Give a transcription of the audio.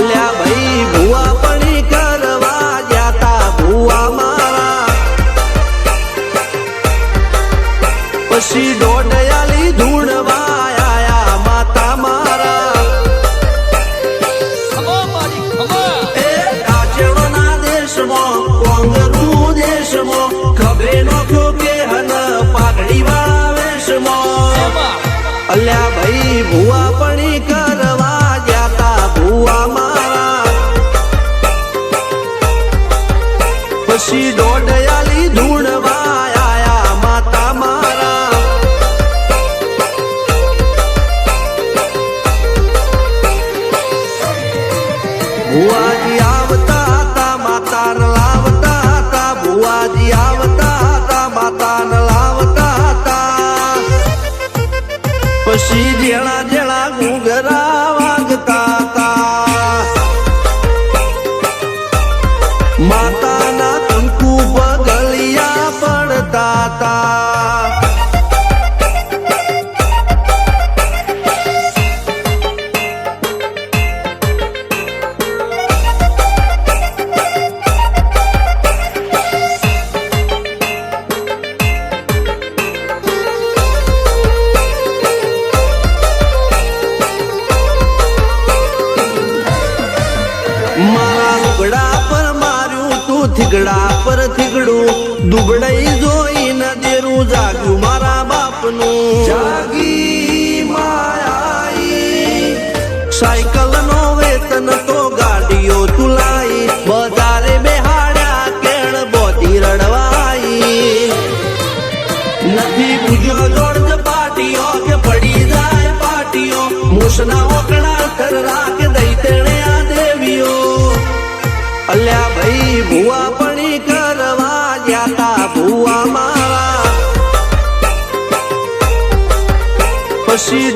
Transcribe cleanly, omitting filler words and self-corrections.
અલ્યા ભાઈ ભુવા પણી કરવા જાતા ભુવા મારા પછી દોડયાલી ધૂણવા આયા માતા મારા એ કાચેડોના દેશમાં કોંગરું દેશમાં ખભે નોખ્યો કે હન પાઘડી વાળા વેશમાં અલ્યા ભાઈ ભુવા પણી કરવા જાતા ભુવા મારા પછી દોડયાલી ધૂણવા આયા માતા મારા ભુવાજી આવતા હતા માતા ન લાવતા હતા ભુવાજી આવતા હતા માતા ન લાવતા હતા પછી જેણા જેણા ઘૂંઘરા વાગતા હતા માતાના કંકુ પગલિયા પડતા હતા મારા લુગડા પર માર્યું તું થીગડા પર થીગડું દુબળાઈ જોઈને દેરું જાગ્યું મારા બાપનું જાગી માયાઈ સાયકલ નો વેતન તો ગાડીઓ તુલાઈ બજારે બેહાડ્યા કેણ બોધી રડવાઈ નથી પૂજ્યો જોડ પાટીઓ કે પડી જાય પાટીઓ મૂસના ઓકડા થરરા કે દઈ તેણે આ દેવીઓ અલ્યા ભાઈ ભુવા પણી કરવા જાતા ભુવા મારા પછી